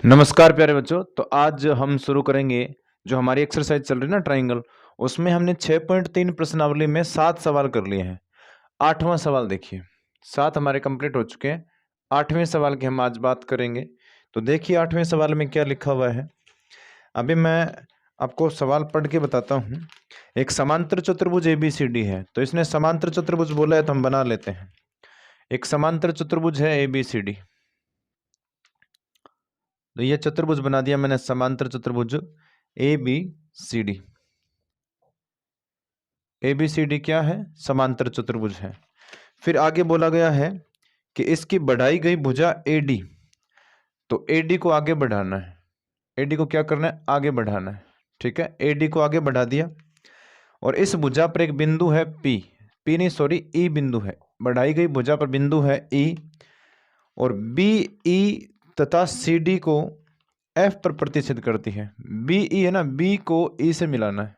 नमस्कार प्यारे बच्चों। तो आज हम शुरू करेंगे जो हमारी एक्सरसाइज चल रही है ना ट्राइंगल। उसमें हमने 6.3 प्रश्नावली में 7 सवाल कर लिए हैं। 8वां सवाल देखिए, 7 हमारे कंप्लीट हो चुके हैं। 8वें सवाल की हम आज बात करेंगे। तो देखिए 8वें सवाल में क्या लिखा हुआ है। अभी मैं आपको सवाल पढ़ के बताता हूँ। एक समांतर चतुर्भुज ABCD है, तो इसने समांतर चतुर्भुज बोला है तो हम बना लेते हैं। एक समांतर चतुर्भुज है ABCD, तो ये चतुर्भुज बना दिया मैंने, समांतर चतुर्भुज ABCD। ABCD क्या है? समांतर चतुर्भुज है। फिर आगे बोला गया है कि इसकी बढ़ाई गई भुजा AD, तो AD को आगे बढ़ाना है। AD को क्या करना है? आगे बढ़ाना है। ठीक है, AD को आगे बढ़ा दिया और इस भुजा पर एक बिंदु है P नहीं सॉरी E बिंदु है। बढ़ाई गई भुजा पर बिंदु है E और BE तथा CD को F पर प्रतिच्छेद करती है। BE है ना, B को E से मिलाना है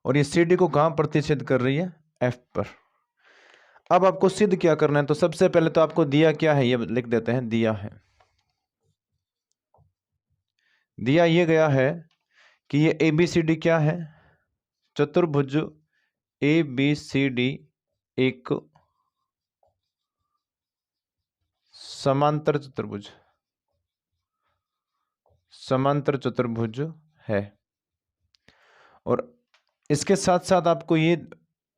और ये CD को कहाँ प्रतिच्छेद कर रही है? F पर। अब आपको सिद्ध क्या करना है? तो सबसे पहले तो आपको दिया क्या है ये लिख देते हैं। दिया है, दिया ये गया है कि ये ABCD क्या है? चतुर्भुज ABCD एक समांतर चतुर्भुज, समांतर चतुर्भुज है। और इसके साथ साथ आपको ये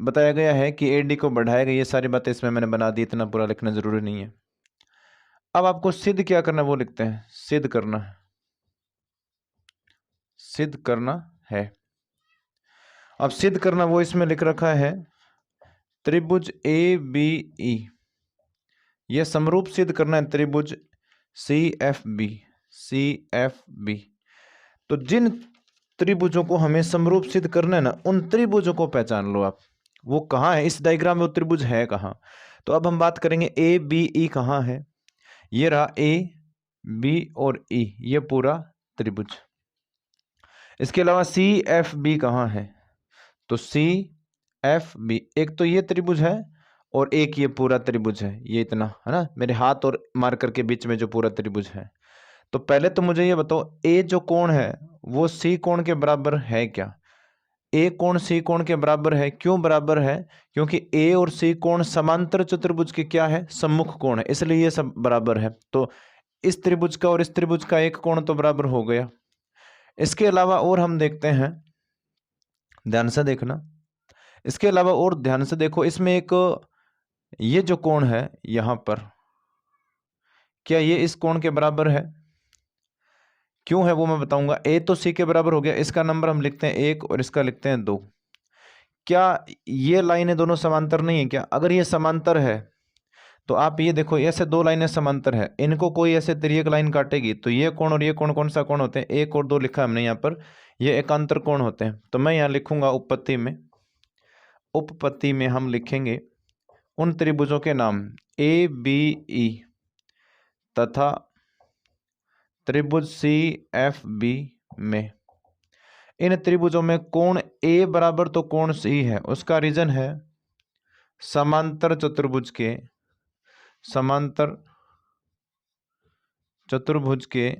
बताया गया है कि AD को बढ़ाया गया। ये सारी बातें इसमें मैंने बना दी, इतना पूरा लिखना जरूरी नहीं है। अब आपको सिद्ध क्या करना है वो लिखते हैं। सिद्ध करना है, सिद्ध करना है। अब सिद्ध करना वो इसमें लिख रखा है, त्रिभुज ABE ये समरूप सिद्ध करना है त्रिभुज CFB। CFB तो जिन त्रिभुजों को हमें समरूप सिद्ध करना है ना, उन त्रिभुजों को पहचान लो आप। वो कहाँ है? इस डायग्राम में वो त्रिभुज है कहाँ? तो अब हम बात करेंगे ABE कहाँ है। ये रहा AB और E, ये पूरा त्रिभुज। इसके अलावा CFB कहाँ है? तो CFB एक तो ये त्रिभुज है और एक ये पूरा त्रिभुज है। ये इतना है ना, मेरे हाथ और मार्कर के बीच में जो पूरा त्रिभुज है। तो पहले तो मुझे ये बताओ, A जो कोण है वो C कोण के बराबर है क्या? A कोण C कोण के बराबर है। क्यों बराबर है? क्योंकि A और C कोण समांतर चतुर्भुज के क्या है? सम्मुख कोण है, इसलिए ये सब बराबर है। तो इस त्रिभुज का और इस त्रिभुज का एक कोण तो बराबर हो गया। इसके अलावा और हम देखते हैं, ध्यान से देखना। इसके अलावा और ध्यान से देखो, इसमें एक ये जो कोण है यहां पर, क्या ये इस कोण के बराबर है? क्यों है वो मैं बताऊंगा। A तो C के बराबर हो गया, इसका नंबर हम लिखते हैं 1 और इसका लिखते हैं 2। क्या ये लाइनें दोनों समांतर नहीं है क्या? अगर ये समांतर है तो आप ये देखो, ऐसे दो लाइनें समांतर है, इनको कोई ऐसे तिर्यक लाइन काटेगी तो ये कोण और ये कोण कौन सा कोण होते हैं? 1 और 2 लिखा है हमने यहाँ पर, ये एकांतर कोण होते हैं। तो मैं यहाँ लिखूंगा उपपत्ति में, उपपत्ति में हम लिखेंगे उन त्रिभुजों के नाम ABE तथा त्रिभुज CFB में। इन त्रिभुजों में कोण A बराबर तो कोण C है, उसका रीजन है समांतर चतुर्भुज के, समांतर चतुर्भुज के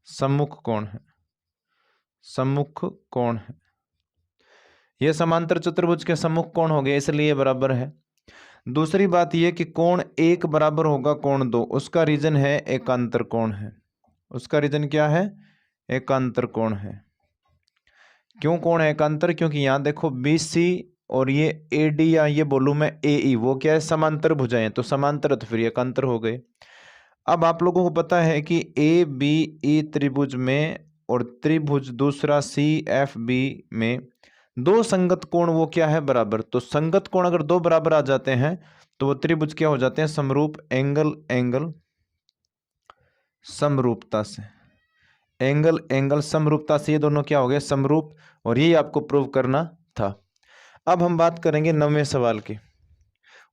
सम्मुख कोण है, सम्मुख कोण है। यह समांतर चतुर्भुज के सम्मुख कोण हो गए, इसलिए बराबर है। दूसरी बात यह कि कोण 1 बराबर होगा कोण 2, उसका रीजन है एकांतर कोण है। उसका रीजन क्या है? एकांतर कोण है। क्यों कोण है एकांतर? क्योंकि यहां देखो BC और ये AD या ये बोलूं मैं AE, वो क्या है? समांतर भुजाएं, तो समांतर तो फिर एकांतर हो गए। अब आप लोगों को पता है कि ABE त्रिभुज में और त्रिभुज दूसरा CFB में दो संगत कोण वो क्या है? बराबर। तो संगत कोण अगर दो बराबर आ जाते हैं तो वो त्रिभुज क्या हो जाते हैं? समरूप। एंगल एंगल समरूपता से, एंगल एंगल समरूपता से ये दोनों क्या हो गए? समरूप। और यही आपको प्रूव करना था। अब हम बात करेंगे 9वें सवाल की,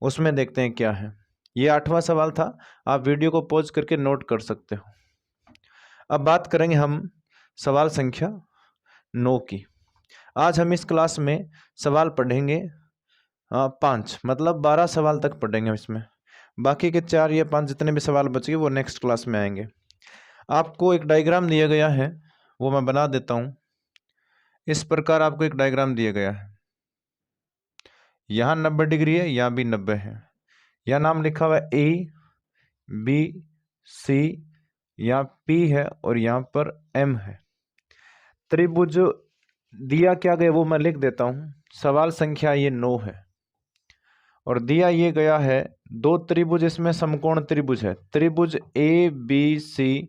उसमें देखते हैं क्या है। ये 8वां सवाल था, आप वीडियो को पॉज करके नोट कर सकते हो। अब बात करेंगे हम सवाल संख्या 9 की। आज हम इस क्लास में सवाल पढ़ेंगे 5, मतलब 12 सवाल तक पढ़ेंगे। इसमें बाकी के 4 या 5 जितने भी सवाल बच गए वो नेक्स्ट क्लास में आएंगे। आपको एक डायग्राम दिया गया है, वो मैं बना देता हूँ। इस प्रकार आपको एक डायग्राम दिया गया है। यहाँ 90 डिग्री है, यहाँ भी 90 है। यहाँ नाम लिखा हुआ है ए, बी, सी, यहाँ पी है और यहाँ पर एम है। त्रिभुज दिया क्या गया वो मैं लिख देता हूँ। सवाल संख्या ये 9 है और दिया ये गया है 2 त्रिभुज, इसमें समकोण त्रिभुज है, त्रिभुज ए बी सी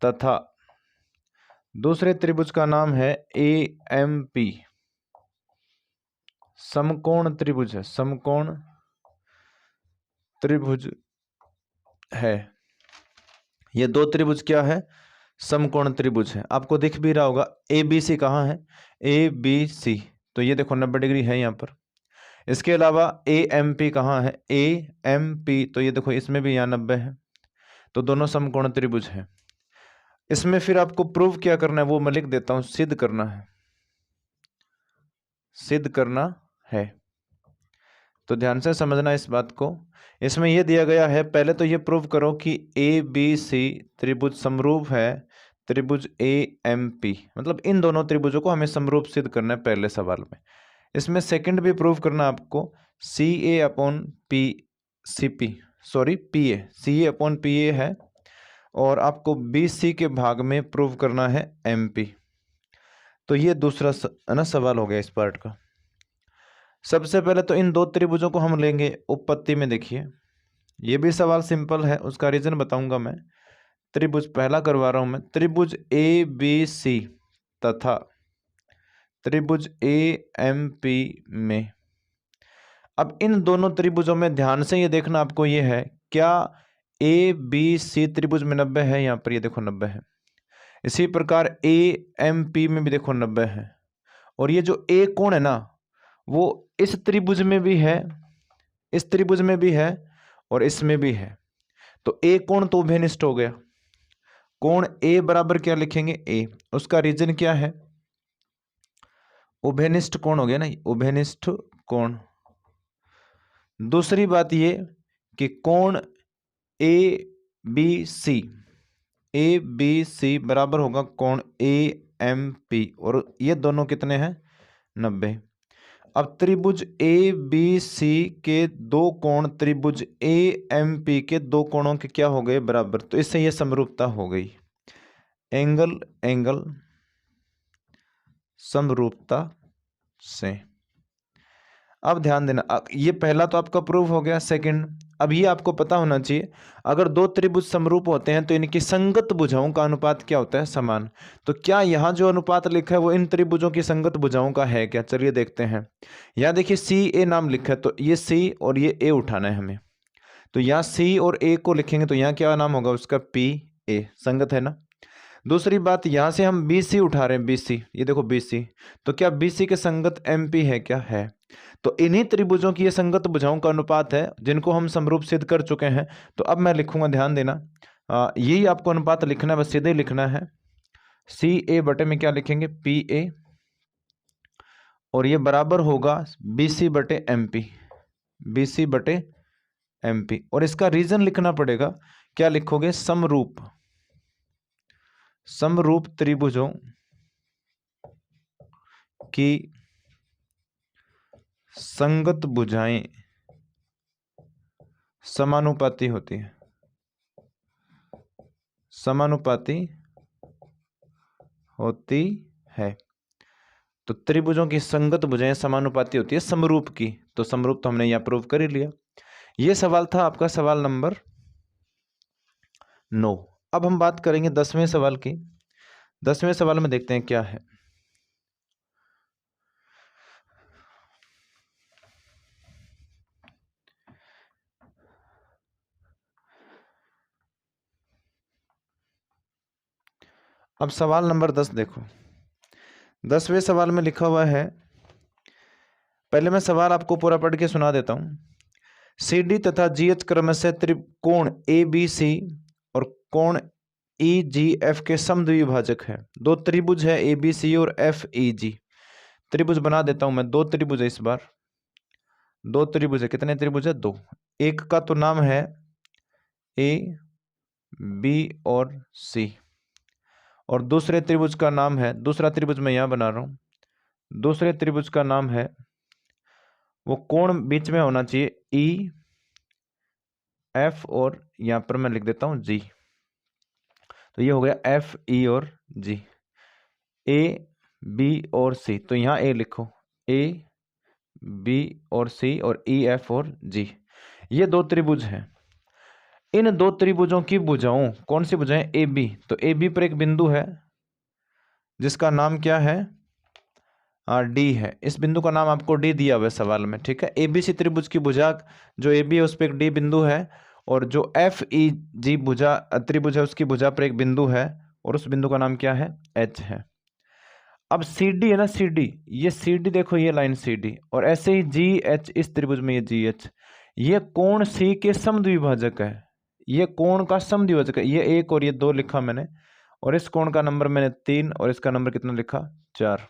तथा दूसरे त्रिभुज का नाम है ए एम पी। समकोण त्रिभुज है, समकोण त्रिभुज है। ये 2 त्रिभुज क्या है? समकोण त्रिभुज है। आपको दिख भी रहा होगा ए बी सी कहाँ है? ए बी सी, तो ये देखो 90 डिग्री है यहाँ पर। इसके अलावा ए एम पी कहाँ है? ए एम पी, तो ये देखो इसमें भी यहाँ 90 है। तो दोनों समकोण त्रिभुज है। इसमें फिर आपको प्रूव क्या करना है वो मैं लिख देता हूँ, सिद्ध करना है, सिद्ध करना है। तो ध्यान से समझना इस बात को। इसमें यह दिया गया है, पहले तो ये प्रूव करो कि ए बी सी त्रिभुज समरूप है त्रिभुज ए एम पी, मतलब इन दोनों त्रिभुजों को हमें समरूप सिद्ध करना है पहले सवाल में। इसमें सेकंड भी प्रूव करना आपको, C A upon P C P, sorry P A, C A upon P A है और आपको बी सी के भाग में प्रूव करना है एम पी। तो ये दूसरा ना सवाल हो गया इस पार्ट का। सबसे पहले तो इन 2 त्रिभुजों को हम लेंगे उपपत्ति में। देखिए ये भी सवाल सिंपल है, उसका रीजन बताऊंगा मैं। त्रिभुज पहला करवा रहा हूं मैं, त्रिभुज ए बी सी तथा त्रिभुज ए एम पी में। अब इन दोनों त्रिभुजों में ध्यान से ये देखना आपको, ये है क्या ए बी सी त्रिभुज में 90 है? यहाँ पर ये देखो 90 है। इसी प्रकार ए एम पी में भी देखो 90 है। और ये जो ए कोण है ना, वो इस त्रिभुज में भी है, इस त्रिभुज में भी है और इसमें भी है। तो ए कोण तो उभयनिष्ठ हो गया। कोण ए बराबर क्या लिखेंगे? ए। उसका रीजन क्या है? उभयनिष्ठ कोण हो गया ना, उभयनिष्ठ कोण। दूसरी बात ये कि कोण A B C, A B C बराबर होगा कोण ए एम पी, और ये दोनों कितने हैं? 90। अब त्रिभुज ए बी सी के 2 कोण त्रिभुज ए एम पी के 2 कोणों के क्या हो गए? बराबर। तो इससे ये समरूपता हो गई, एंगल एंगल समरूपता से। अब ध्यान देना, ये पहला तो आपका प्रूव हो गया। सेकंड, अब ये आपको पता होना चाहिए, अगर 2 त्रिभुज समरूप होते हैं तो इनकी संगत भुजाओं का अनुपात क्या होता है? समान। तो क्या यहाँ जो अनुपात लिखा है वो इन त्रिभुजों की संगत भुजाओं का है क्या? चलिए देखते हैं। यहाँ देखिए सी ए नाम लिखा है, तो ये सी और ये ए उठाना है हमें। तो यहाँ सी और ए को लिखेंगे तो यहाँ क्या नाम होगा उसका? पी ए, संगत है ना। दूसरी बात, यहाँ से हम बी सी उठा रहे हैं, बी सी, ये देखो बी सी, तो क्या बी सी के संगत एम पी है क्या? है। तो इन्हीं त्रिभुजों की ये संगत भुजाओं का अनुपात है जिनको हम समरूप सिद्ध कर चुके हैं। तो अब मैं लिखूंगा, ध्यान देना, यही आपको अनुपात लिखना है, बस सीधे लिखना है। सी ए बटे में क्या लिखेंगे? पी ए, और ये बराबर होगा बी सी बटे एम पी, बी सी बटे एम पी। और इसका रीजन लिखना पड़ेगा, क्या लिखोगे? समरूप, समरूप त्रिभुजों की संगत भुजाएं समानुपाती होती है, समानुपाती होती है। तो त्रिभुजों की संगत भुजाएं समानुपाती होती है समरूप की। तो समरूप तो हमने यहां प्रूव कर ही लिया। यह सवाल था आपका सवाल नंबर 9। अब हम बात करेंगे 10वें सवाल की। 10वें सवाल में देखते हैं क्या है। अब सवाल नंबर 10 देखो। 10वें सवाल में लिखा हुआ है, पहले मैं सवाल आपको पूरा पढ़ के सुना देता हूं। सी डी तथा जी एच क्रमशः त्रिकोण ए बी सी और कोण ई जी एफ के समद्विभाजक है। 2 त्रिभुज है ए बी सी और एफ ई जी। त्रिभुज बना देता हूं मैं, 2 त्रिभुज है इस बार, 2 त्रिभुज है। कितने त्रिभुज है? 2। एक का तो नाम है ए बी और सी, और दूसरे त्रिभुज का नाम है, दूसरा त्रिभुज मैं यहाँ बना रहा हूँ, दूसरे त्रिभुज का नाम है, वो कोण बीच में होना चाहिए ई एफ, और यहाँ पर मैं लिख देता हूँ जी। तो ये हो गया एफ ई और जी, ए बी और सी। तो यहाँ ए लिखो, ए बी और सी, और ई एफ और जी, ये दो त्रिभुज हैं। इन दो त्रिभुजों की भुजाओं, कौन सी भुजाएं? A B. तो ए बी पर एक बिंदु है जिसका नाम क्या है? डी है। इस बिंदु का नाम आपको डी दिया हुआ है सवाल में, ठीक है। एबीसी त्रिभुज की भुजा जो ए बी है उस पर एक डी बिंदु है, और जो एफ ई जी भुजा त्रिभुज है उसकी भुजा पर एक बिंदु है, और उस बिंदु का नाम क्या है? एच है। अब सी डी है ना, सी डी, ये सी डी देखो, ये लाइन सी डी, और ऐसे ही जी एच इस त्रिभुज में, ये जी एच, ये कोण सी के समद्विभाजक है, ये कोण का समद्विभाजक है। ये एक और ये दो लिखा मैंने, और इस कोण का नंबर मैंने 3, और इसका नंबर कितना लिखा? 4।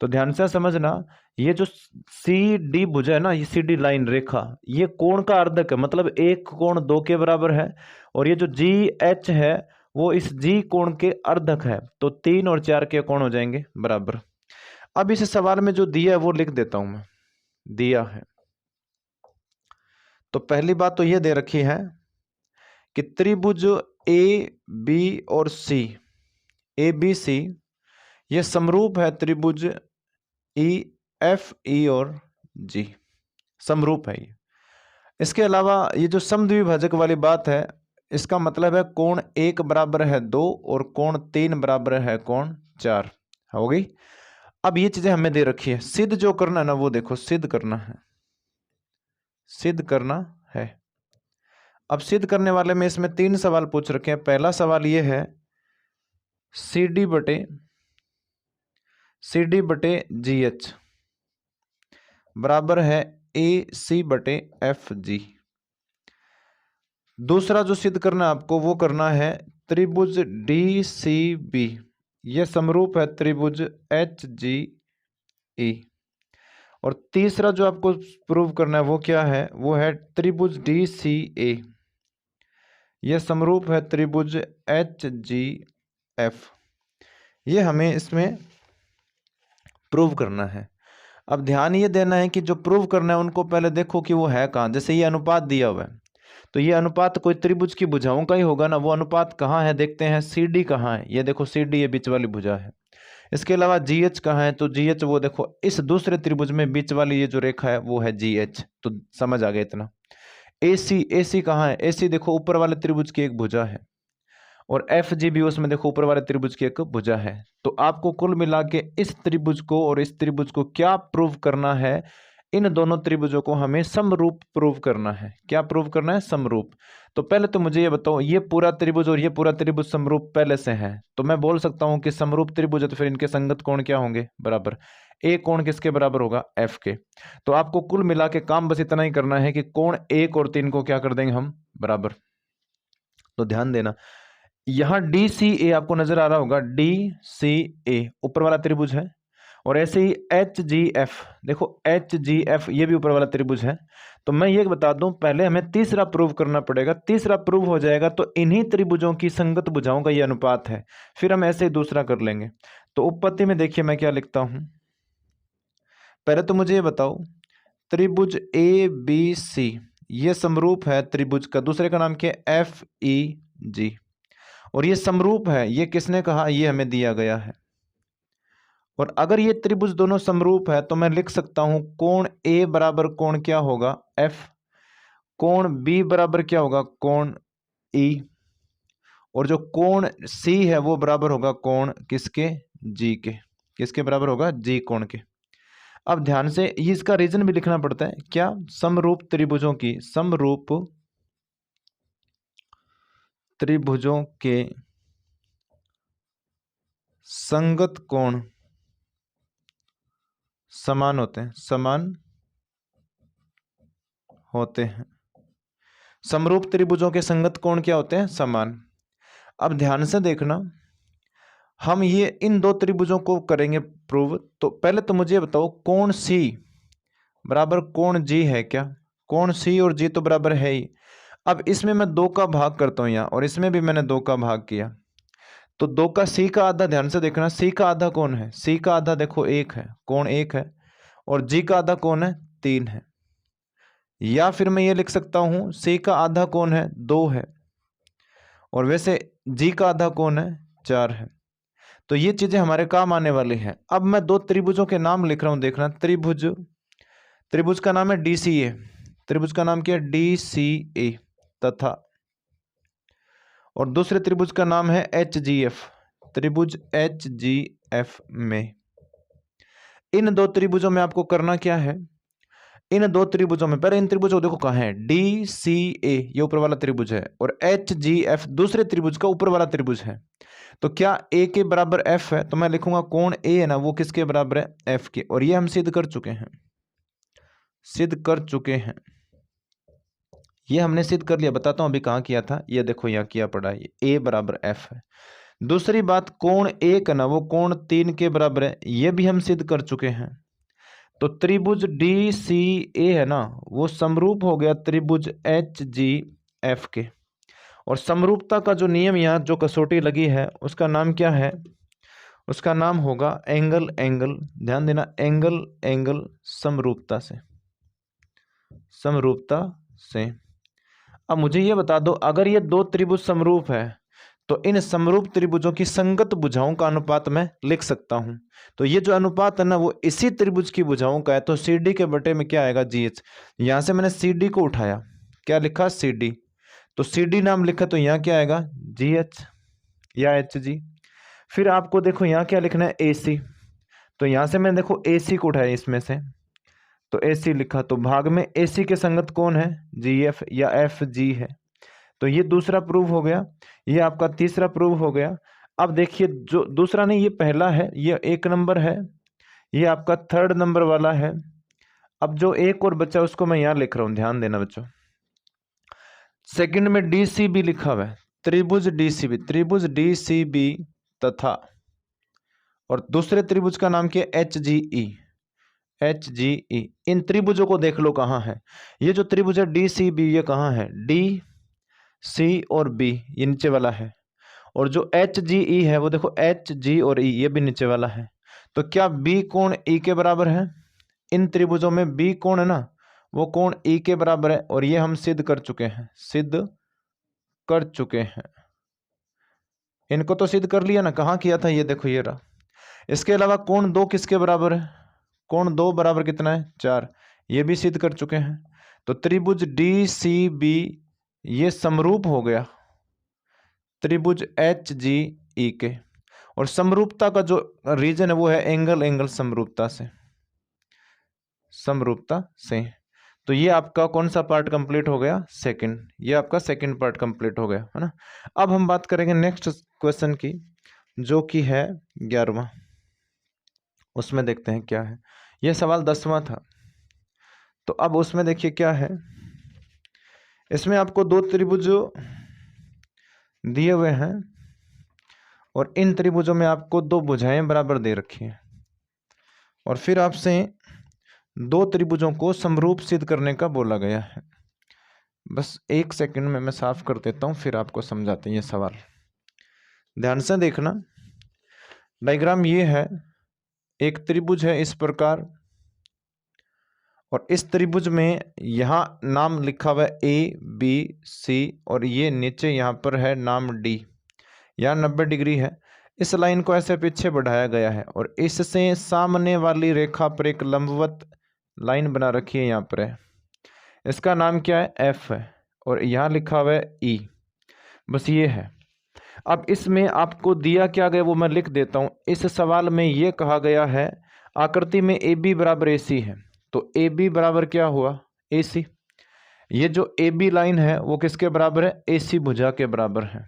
तो ध्यान से समझना, ये जो सी डी भुजा है ना, ये सी डी लाइन रेखा, ये कोण का अर्धक है, मतलब एक कोण 2 के बराबर है, और ये जो जी एच है वो इस जी कोण के अर्धक है, तो 3 और 4 के कोण हो जाएंगे बराबर। अब इस सवाल में जो दिया है वो लिख देता हूं मैं, दिया है। तो पहली बात तो ये दे रखी है कि त्रिभुज ए बी और सी, ए बी सी, ये समरूप है त्रिभुज ई एफ ई और जी, समरूप है ये। इसके अलावा ये जो समद्विभाजक वाली बात है, इसका मतलब है कोण 1 बराबर है 2 और कोण 3 बराबर है कोण 4, हो गई। अब ये चीजें हमें दे रखी है, सिद्ध जो करना है ना वो देखो, सिद्ध करना है, सिद्ध करना है। अब सिद्ध करने वाले में इसमें 3 सवाल पूछ रखे हैं। पहला सवाल ये है, सी डी बटे जी एच बराबर है ए सी बटे एफ जी। दूसरा जो सिद्ध करना है आपको वो करना है त्रिभुज डी सी बी, यह समरूप है त्रिभुज एच जी ई। और तीसरा जो आपको प्रूव करना है वो क्या है? वो है त्रिभुज डी सी ए, यह समरूप है त्रिभुज एच जी एफ। ये हमें इसमें प्रूव करना है। अब ध्यान ये देना है कि जो प्रूव करना है उनको पहले देखो कि वो है कहाँ। जैसे ये अनुपात दिया हुआ है, तो ये अनुपात कोई त्रिभुज की भुजाओं का ही होगा ना, वो अनुपात कहाँ है देखते हैं। सी डी कहाँ है? ये देखो सी डी, ये बीच वाली भुजा है। इसके अलावा जी एच कहाँ है? तो जी एच वो देखो इस दूसरे त्रिभुज में बीच वाली ये जो रेखा है वो है जी एच। तो समझ आ गया इतना। ए सी कहाँ है? ए सी देखो ऊपर वाले त्रिभुज की एक भुजा है, और एफ जी भी उसमें देखो ऊपर वाले त्रिभुज की एक भुजा है। तो आपको कुल मिला के इस त्रिभुज को और इस त्रिभुज को क्या प्रूव करना है? इन दोनों त्रिभुजों को हमें समरूप प्रूव करना है। क्या प्रूव करना है? समरूप। तो पहले तो मुझे ये बताओ, ये पूरा त्रिभुज और ये पूरा त्रिभुज समरूप पहले से है, तो मैं बोल सकता हूं कि समरूप त्रिभुज है, तो फिर इनके संगत कोण क्या होंगे? बराबर। ए कोण किसके बराबर होगा? एफ के। तो आपको कुल मिला के काम बस इतना ही करना है कि कोण 1 और 3 को क्या कर देंगे हम? बराबर। तो ध्यान देना, यहां डी सी ए आपको नजर आ रहा होगा, डी सी ए ऊपर वाला त्रिभुज है, और ऐसे ही एच जी एफ, देखो एच जी एफ ये भी ऊपर वाला त्रिभुज है। तो मैं ये बता दूं, पहले हमें तीसरा प्रूव करना पड़ेगा। तीसरा प्रूव हो जाएगा तो इन्हीं त्रिभुजों की संगत भुजाओं का ये अनुपात है, फिर हम ऐसे ही दूसरा कर लेंगे। तो उपपत्ति में देखिए मैं क्या लिखता हूं। पहले तो मुझे ये बताओ, त्रिभुज ए बी सी ये समरूप है त्रिभुज का, दूसरे का नाम क्या है? एफ ई जी। और ये समरूप है, ये किसने कहा? ये हमें दिया गया है। और अगर ये त्रिभुज दोनों समरूप है तो मैं लिख सकता हूं कोण ए बराबर कोण क्या होगा? एफ। कोण बी बराबर क्या होगा? कोण ई। और जो कोण सी है वो बराबर होगा कोण किसके? जी के। किसके बराबर होगा? जी कोण के। अब ध्यान से ये इसका रीजन भी लिखना पड़ता है। क्या? समरूप त्रिभुजों की, समरूप त्रिभुजों के संगत कोण समान होते हैं, समान होते हैं। समरूप त्रिभुजों के संगत कोण क्या होते हैं? समान। अब ध्यान से देखना, हम ये इन दो त्रिभुजों को करेंगे प्रूव। तो पहले तो मुझे बताओ, कोण सी बराबर कोण जी है क्या? कोण सी और जी तो बराबर है ही। अब इसमें मैं 2 का भाग करता हूं यहाँ, और इसमें भी मैंने 2 का भाग किया, तो 2 का सी का आधा, ध्यान से देखना, सी का आधा कौन है, सी का आधा देखो 1 है, कौन 1 है, और जी का आधा कौन है, 3 है। या फिर मैं ये लिख सकता हूं सी का आधा कौन है, 2 है, और वैसे जी का आधा कौन है, 4 है। तो ये चीजें हमारे काम आने वाली हैं। अब मैं 2 त्रिभुजों के नाम लिख रहा हूं, देखना, त्रिभुज, त्रिभुज का नाम है DCA, त्रिभुज का नाम क्या है, DCA, तथा, और दूसरे त्रिभुज का नाम है HGF, त्रिभुज HGF में। इन 2 त्रिभुजों में आपको करना क्या है, इन 2 त्रिभुजों में, पहले इन त्रिभुजों को देखो कहां है, DCA ये ऊपर वाला त्रिभुज है, और HGF दूसरे त्रिभुज का ऊपर वाला त्रिभुज है। तो क्या A के बराबर F है, तो मैं लिखूंगा कोण A है ना, वो किसके बराबर है, F के, और ये हम सिद्ध कर चुके हैं, सिद्ध कर चुके हैं, ये हमने सिद्ध कर लिया। बताता हूं अभी कहां किया था, ये देखो यहाँ किया पड़ा है, A बराबर F है। दूसरी बात, कोण 1 ना वो कोण 3 के बराबर है, ये भी हम सिद्ध कर चुके हैं। तो त्रिभुज DCA है ना, वो समरूप हो गया त्रिभुज HGF के, और समरूपता का जो नियम यहाँ जो कसौटी लगी है उसका नाम क्या है, उसका नाम होगा एंगल एंगल, ध्यान देना, एंगल एंगल समरूपता से, समरूपता से। अब मुझे ये बता दो, अगर ये 2 त्रिभुज समरूप है तो इन समरूप त्रिभुजों की संगत भुजाओं का अनुपात मैं लिख सकता हूं। तो ये जो अनुपात है ना वो इसी त्रिभुज की भुजाओं का है, तो CD के बटे में क्या आएगा, GH। यहां से मैंने CD को उठाया, क्या लिखा, CD, तो CD नाम लिखा, तो यहाँ क्या आएगा, GH या HG। फिर आपको देखो यहाँ क्या लिखना है, AC, तो यहां से मैंने देखो AC को उठाया इसमें से, तो AC लिखा, तो भाग में AC के संगत कौन है, GF या FG है। तो ये दूसरा प्रूव हो गया, ये आपका तीसरा प्रूव हो गया। अब देखिए, जो दूसरा नहीं, ये पहला है, ये 1 नंबर है, ये आपका 3rd नंबर वाला है। अब जो एक और बच्चा उसको मैं यहां लिख रहा हूं, ध्यान देना बच्चों। सेकंड में DCB लिखा हुआ है, त्रिभुज DCB, त्रिभुज DCB तथा, और दूसरे त्रिभुज का नाम क्या है, HGE, HGE। इन त्रिभुजों को देख लो कहां है, ये जो त्रिभुज है DCB ये कहां है, D, C और B, ये नीचे वाला है, और जो HGE है वो देखो HG और E, ये भी नीचे वाला है। तो क्या B कोण E के बराबर है, इन त्रिभुजों में B कोण है ना वो कोण E के बराबर है, और ये हम सिद्ध कर चुके हैं, सिद्ध कर चुके हैं। इनको तो सिद्ध कर लिया ना, कहाँ किया था, ये देखो ये रहा। इसके अलावा कोण 2 किसके बराबर है, कोण 2 बराबर कितना है, 4, ये भी सिद्ध कर चुके हैं। तो त्रिभुज DCB ये समरूप हो गया त्रिभुज HGE के, और समरूपता का जो रीजन है वो है एंगल एंगल समरूपता से, समरूपता से। तो ये आपका कौन सा पार्ट कंप्लीट हो गया, सेकंड, ये आपका सेकंड पार्ट कंप्लीट हो गया है ना। अब हम बात करेंगे नेक्स्ट क्वेश्चन की, जो कि है 11वां, उसमें देखते हैं क्या है। यह सवाल 10वां था, तो अब उसमें देखिए क्या है, इसमें आपको 2 त्रिभुज दिए हुए हैं, और इन त्रिभुजों में आपको 2 भुजाएं बराबर दे रखी हैं, और फिर आपसे 2 त्रिभुजों को समरूप सिद्ध करने का बोला गया है। बस 1 सेकंड में मैं साफ कर देता हूं, फिर आपको समझाते हैं ये सवाल। ध्यान से देखना, डायग्राम ये है, एक त्रिभुज है इस प्रकार, और इस त्रिभुज में यहाँ नाम लिखा हुआ है ABC, और ये नीचे यहाँ पर है नाम D, यहाँ 90 डिग्री है। इस लाइन को ऐसे पीछे बढ़ाया गया है, और इससे सामने वाली रेखा पर एक लंबवत लाइन बना रखी है, यहाँ पर है, इसका नाम क्या है, F है, और यहाँ लिखा हुआ है E, बस ये है। अब इसमें आपको दिया क्या गया वो मैं लिख देता हूँ। इस सवाल में ये कहा गया है आकृति में AB बराबर AC है, तो AB बराबर क्या हुआ, AC। ये जो AB लाइन है वो किसके बराबर है, AC भुजा के बराबर है।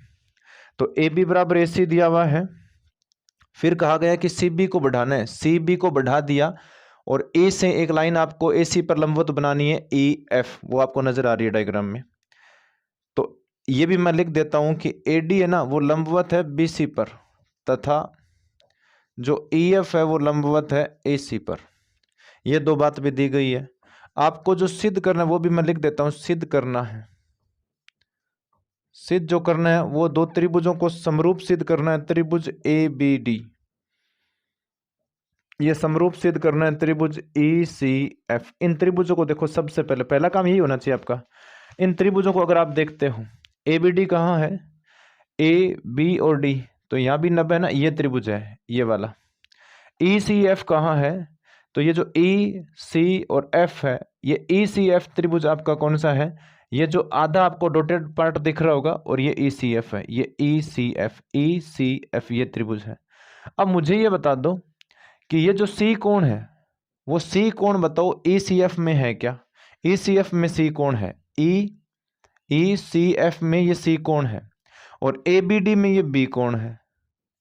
तो AB बराबर AC दिया हुआ है, फिर कहा गया कि CB को बढ़ाना है, CB को बढ़ा दिया, और A से एक लाइन आपको AC पर लंबवत बनानी है, EF, वो आपको नजर आ रही है डायग्राम में। तो ये भी मैं लिख देता हूं कि AD है ना वो लंबवत है BC पर, तथा जो EF है वो लंबवत है AC पर। ये 2 बात भी दी गई है। आपको जो सिद्ध करना है वो भी मैं लिख देता हूं, सिद्ध करना है, सिद्ध जो करना है वो दो त्रिभुजों को समरूप सिद्ध करना है, त्रिभुज ए बी डी। ये समरूप सिद्ध करना है त्रिभुज ई सी एफ। इन त्रिभुजों को देखो, सबसे पहले पहला काम यही होना चाहिए आपका। इन त्रिभुजों को अगर आप देखते हो, ए बी डी कहाँ है, ए बी और डी, तो यहाँ भी 90 है ना, ये त्रिभुज है ये वाला। ई सी एफ कहाँ है, तो ये जो ई सी और एफ है, ये ई सी एफ त्रिभुज आपका कौन सा है, ये जो आधा आपको डॉटेड पार्ट दिख रहा होगा, और ये ई सी एफ है, ये ई सी एफ ये त्रिभुज है। अब मुझे ये बता दो कि ये जो सी कोण है, वो सी कोण बताओ ई सी एफ में है क्या। ई सी एफ में सी कोण है, ई सी एफ में ये सी कोण है, और ए बी डी में ये बी कोण है,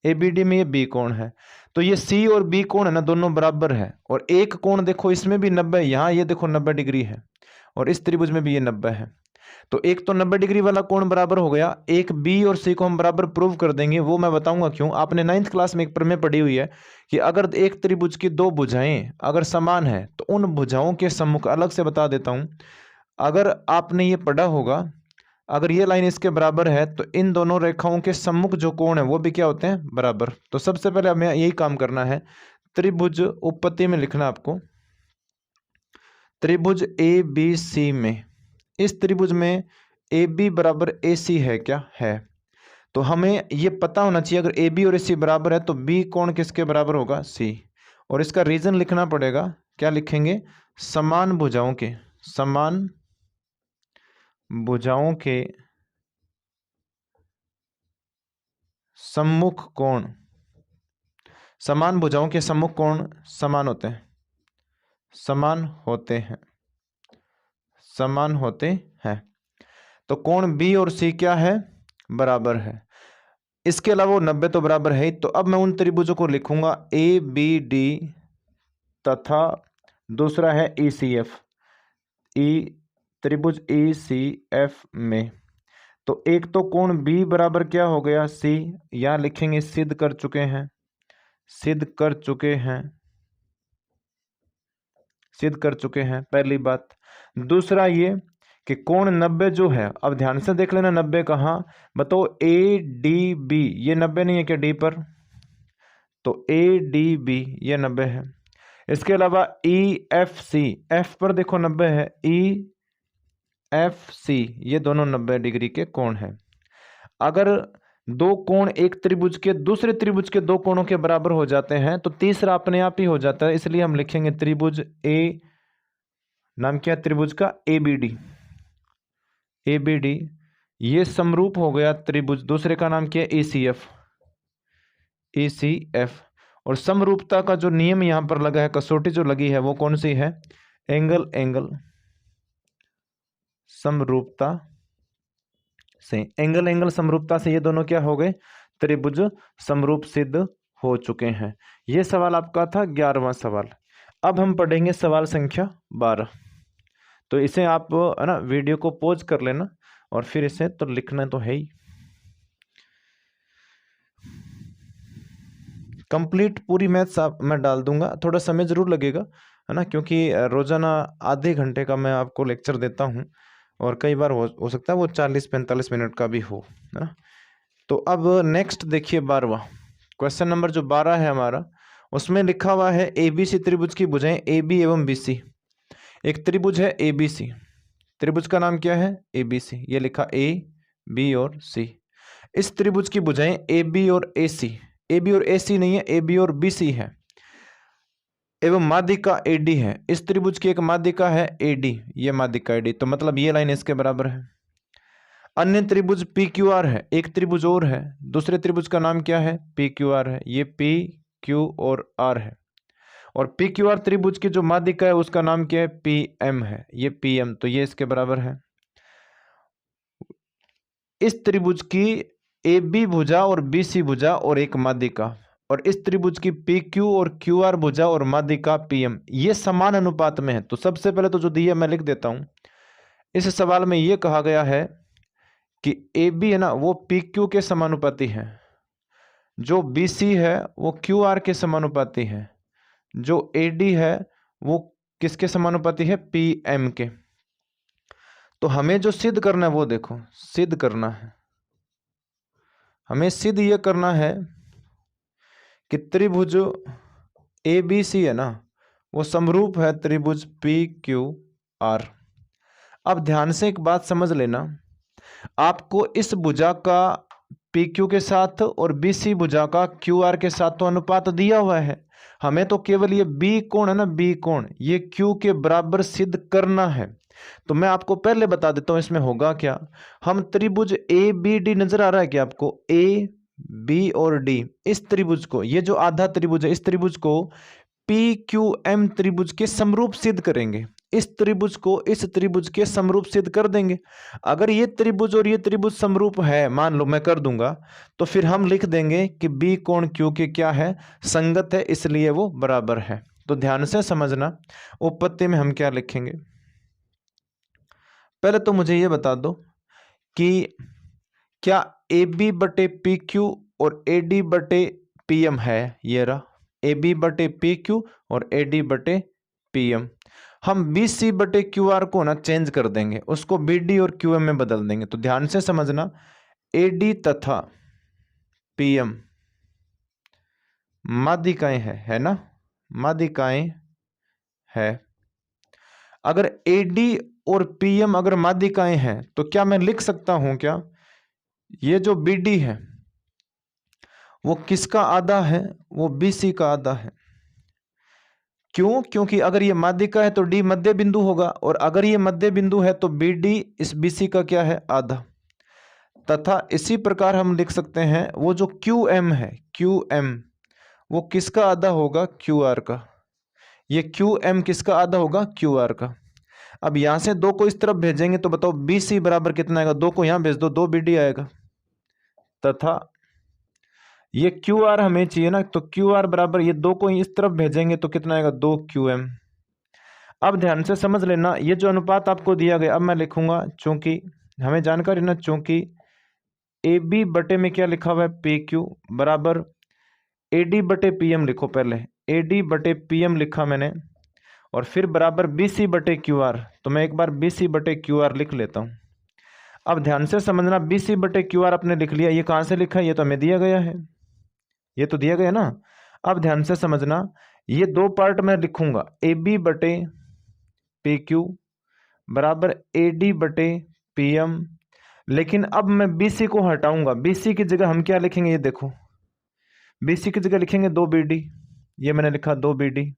ए बी डी में ये बी कोण है। तो ये सी और बी कोण है ना, दोनों बराबर है। और एक कोण देखो इसमें भी 90 है, यहाँ ये देखो 90 डिग्री है, और इस त्रिभुज में भी ये 90 है। तो एक तो 90 डिग्री वाला कोण बराबर हो गया, एक बी और सी को हम बराबर प्रूव कर देंगे, वो मैं बताऊंगा क्यों। आपने 9th क्लास में एक प्रमेय पढ़ी हुई है कि अगर एक त्रिभुज की दो भुजाएं अगर समान है तो उन भुजाओं के सम्मुख, अलग से बता देता हूं, अगर आपने ये पढ़ा होगा, अगर ये लाइन इसके बराबर है तो इन दोनों रेखाओं के सम्मुख जो कोण है वो भी क्या होते हैं, बराबर। तो सबसे पहले हमें यही काम करना है, त्रिभुज उपपत्ति में लिखना आपको, त्रिभुज ए बी सी में, इस त्रिभुज में ए बी बराबर ए सी है क्या, है। तो हमें ये पता होना चाहिए अगर ए बी और ए सी बराबर है तो बी कोण किसके बराबर होगा, सी। और इसका रीजन लिखना पड़ेगा, क्या लिखेंगे, समान भुजाओं के, समान भुजाओं के सम्मुख कोण, समान भुजाओं के सम्मुख कोण समान होते हैं, समान होते हैं, समान होते हैं। तो कोण बी और सी क्या है, बराबर है। इसके अलावा वो 90 तो बराबर है ही। तो अब मैं उन त्रिभुजों को लिखूंगा ए बी डी तथा दूसरा है ई सी एफ, त्रिभुज ई सी एफ में। तो एक तो कोण बी बराबर क्या हो गया, सी, यहां लिखेंगे सिद्ध कर चुके हैं, सिद्ध कर चुके हैं, सिद्ध कर चुके हैं, पहली बात। दूसरा ये कि कोण 90 जो है, अब ध्यान से देख लेना 90 कहाँ, बताओ ए डी बी, ये 90 नहीं है क्या डी पर, तो ए डी बी ये 90 है। इसके अलावा ई एफ सी, एफ पर देखो 90 है, ई एफ सी ये दोनों 90 डिग्री के कोण हैं। अगर दो कोण एक त्रिभुज के दूसरे त्रिभुज के दो कोणों के बराबर हो जाते हैं तो तीसरा अपने आप ही हो जाता है, इसलिए हम लिखेंगे त्रिभुज ए, नाम क्या है त्रिभुज का, A B D, A B D ये समरूप हो गया त्रिभुज, दूसरे का नाम क्या है, ए सी एफ, ए सी एफ। और समरूपता का जो नियम यहां पर लगा है, कसौटी जो लगी है वो कौन सी है, एंगल समरूपता से, एंगल समरूपता से ये दोनों क्या हो गए, त्रिभुज समरूप सिद्ध हो चुके हैं। ये सवाल आपका था 11वां सवाल। अब हम पढ़ेंगे सवाल संख्या 12। तो इसे आप है ना वीडियो को पॉज कर लेना और फिर इसे तो लिखना तो है ही। कंप्लीट पूरी मैथ्स मैं डाल दूंगा, थोड़ा समय जरूर लगेगा है ना, क्योंकि रोजाना आधे घंटे का मैं आपको लेक्चर देता हूं और कई बार हो सकता है वो 40-45 मिनट का भी हो, है ना। तो अब नेक्स्ट देखिए 12वां क्वेश्चन नंबर जो 12 है हमारा, उसमें लिखा हुआ है ए बी सी त्रिभुज की भुजाएं ए बी एवं बी सी। एक त्रिभुज है ए बी सी, त्रिभुज का नाम क्या है, ए बी सी, ये लिखा ए बी और सी। इस त्रिभुज की भुजाएं ए बी और ए सी, ए बी और ए सी नहीं है, ए बी और बी सी है, एवं माध्यिका ए डी है। इस त्रिभुज की एक माध्यिका है ए डी, ये माध्यिका ए डी, तो मतलब ये लाइन इसके बराबर है। अन्य त्रिभुज पी क्यू आर है, एक त्रिभुज और है, दूसरे त्रिभुज का नाम क्या है, पी क्यू आर है, ये पी क्यू और आर है। और पी क्यू आर त्रिभुज की जो माध्यिका है उसका नाम क्या है, पी एम है, ये पी एम, तो ये इसके बराबर है। इस त्रिभुज की ए बी भुजा और बी सी भुजा और एक माध्यिका, और इस त्रिभुज की पी क्यू और क्यू आर भुजा और माध्यिका पी एम, ये समान अनुपात में है। तो सबसे पहले तो जो दिया मैं लिख देता हूं, इस सवाल में ये कहा गया है कि ए बी है ना वो पी क्यू के समानुपाती है, जो बी सी है वो क्यू आर के समानुपाती है, जो ए डी है वो किसके समानुपाती है, पी एम के। तो हमें जो सिद्ध करना है वो देखो, सिद्ध करना है हमें सिद्ध ये करना है कि त्रिभुज ABC है ना, वो समरूप है त्रिभुज PQR। अब ध्यान से एक बात समझ लेना, आपको इस भुजा का PQ के साथ और BC भुजा का QR के साथ तो अनुपात दिया हुआ है। हमें तो केवल ये B कोण है ना, B कोण, ये Q के बराबर सिद्ध करना है। तो मैं आपको पहले बता देता हूं इसमें होगा क्या। हम त्रिभुज ABD नजर आ रहा है कि आपको A B और D, इस त्रिभुज को, ये जो आधा त्रिभुज है, इस त्रिभुज को PQM त्रिभुज के समरूप सिद्ध करेंगे। इस त्रिभुज को इस त्रिभुज के समरूप सिद्ध कर देंगे। अगर ये त्रिभुज और ये त्रिभुज समरूप है, मान लो मैं कर दूंगा, तो फिर हम लिख देंगे कि B कोण Q के क्या है, संगत है, इसलिए वो बराबर है। तो ध्यान से समझना, उपपत्ति में हम क्या लिखेंगे। पहले तो मुझे ये बता दो कि क्या AB बटे PQ और AD बटे PM है। ये रहा AB बटे PQ और AD बटे PM। हम BC बटे QR को ना चेंज कर देंगे, उसको BD और QM में बदल देंगे। तो ध्यान से समझना, AD तथा PM माध्यिकाएं है ना, माध्यिकाएं है। अगर AD और PM अगर माध्यिकाएं हैं तो क्या मैं लिख सकता हूं क्या, ये जो BD है वो किसका आधा है, वो BC का आधा है। क्यों? क्योंकि अगर ये माध्यिका है तो D मध्य बिंदु होगा, और अगर ये मध्य बिंदु है तो BD इस BC का क्या है, आधा। तथा इसी प्रकार हम लिख सकते हैं वो जो QM है, QM वो किसका आधा होगा, QR का। ये QM किसका आधा होगा, QR का। अब यहां से दो को इस तरफ भेजेंगे तो बताओ BC बराबर कितना आएगा, दो को यहां भेज दो, 2 BD आएगा। तथा ये QR हमें चाहिए ना, तो QR बराबर ये दो को इस तरफ भेजेंगे तो कितना आएगा, 2 QM। अब ध्यान से समझ लेना, ये जो अनुपात आपको दिया गया, अब मैं लिखूंगा, चूंकि हमें जानकारी ना, चूंकि AB बटे में क्या लिखा हुआ है, PQ बराबर AD बटे PM लिखो। पहले AD बटे PM लिखा मैंने, और फिर बराबर BC बटे QR। तो मैं एक बार BC बटे QR लिख लेता हूं। अब ध्यान से समझना, BC बटे QR आपने लिख लिया, ये कहां से लिखा है, ये तो हमें दिया गया है, ये तो दिया गया ना। अब ध्यान से समझना, ये दो पार्ट मैं लिखूंगा, AB बटे PQ बराबर AD बटे PM। लेकिन अब मैं BC को हटाऊंगा, BC की जगह हम क्या लिखेंगे, ये देखो, BC की जगह लिखेंगे 2 BD, ये मैंने लिखा 2 BD।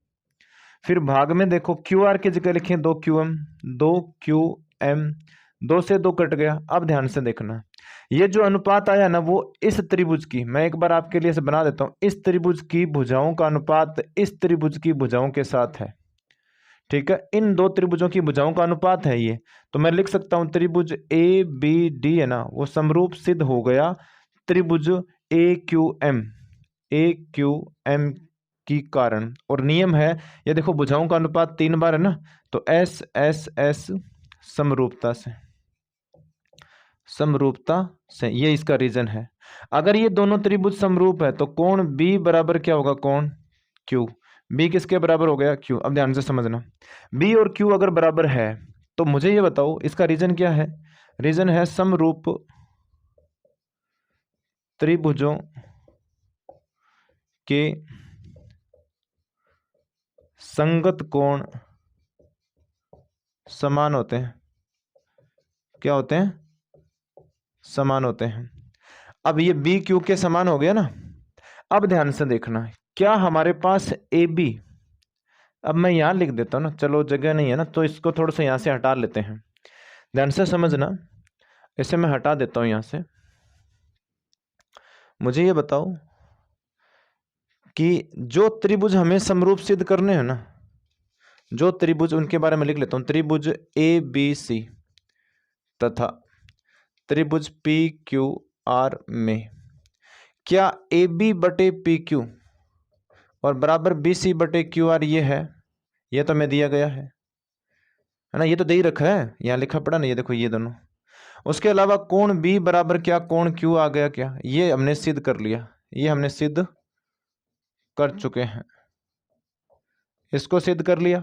फिर भाग में देखो, QR की जगह लिखें 2 QM, 2 QM, 2 से 2 कट गया। अब ध्यान से देखना, ये जो अनुपात आया ना, वो इस त्रिभुज की, मैं एक बार आपके लिए से बना देता हूं, इस त्रिभुज की भुजाओं का अनुपात इस त्रिभुज की भुजाओं के साथ है। ठीक है, इन दो त्रिभुजों की भुजाओं का अनुपात है ये। तो मैं लिख सकता हूं त्रिभुज ABD है ना, वो समरूप सिद्ध हो गया त्रिभुज AQM की कारण। और नियम है, ये देखो भुजाओं का अनुपात 3 बार है ना, तो S समरूपता से ये इसका रीजन है। अगर ये दोनों त्रिभुज समरूप है तो कोण B बराबर क्या होगा, कोण Q। B किसके बराबर हो गया, Q। अब ध्यान से समझना, B और Q अगर बराबर है तो मुझे ये बताओ इसका रीजन क्या है। रीजन है समरूप त्रिभुजों के संगत कोण समान होते हैं। क्या होते हैं, समान होते हैं। अब ये BQ के समान हो गया ना। अब ध्यान से देखना, क्या हमारे पास AB, अब मैं यहां लिख देता हूं ना, चलो जगह नहीं है ना, तो इसको थोड़ा सा यहां से हटा लेते हैं। ध्यान से समझना, इसे मैं हटा देता हूं यहां से। मुझे ये बताओ कि जो त्रिभुज हमें समरूप सिद्ध करने हैं ना, जो त्रिभुज, उनके बारे में लिख लेता हूं। त्रिभुज ABC तथा त्रिभुज PQR में क्या AB बटे PQ और बराबर BC बटे QR ये है, ये तो हमें दिया गया है ना, ये तो दे ही रखा है, यहाँ लिखा पड़ा ना, ये देखो ये दोनों। उसके अलावा कोण B बराबर क्या, कोण Q आ गया क्या, ये हमने सिद्ध कर लिया, ये हमने सिद्ध कर चुके हैं, इसको सिद्ध कर लिया।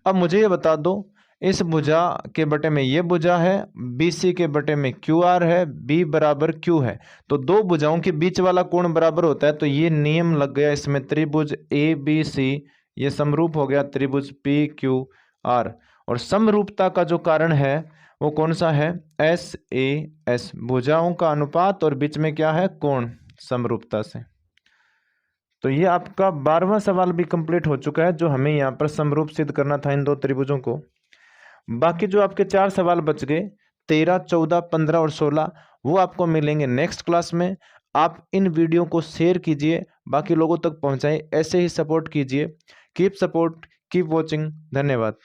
अब मुझे ये बता दो, इस भुजा के बटे में ये भुजा है, BC के बटे में QR है, B बराबर Q है। तो दो भुजाओं के बीच वाला कोण बराबर होता है, तो ये नियम लग गया इसमें। त्रिभुज ABC ये समरूप हो गया त्रिभुज PQR। और समरूपता का जो कारण है वो कौन सा है? SAS, भुजाओं का अनुपात और बीच में क्या है? कोण, समरूपता से। तो ये आपका 12वां सवाल भी कंप्लीट हो चुका है, जो हमें यहाँ पर समरूप सिद्ध करना था इन दो त्रिभुजों को। बाकी जो आपके 4 सवाल बच गए 13, 14, 15 और 16, वो आपको मिलेंगे नेक्स्ट क्लास में। आप इन वीडियो को शेयर कीजिए, बाकी लोगों तक पहुंचाएं, ऐसे ही सपोर्ट कीजिए। Keep support, keep watching. धन्यवाद।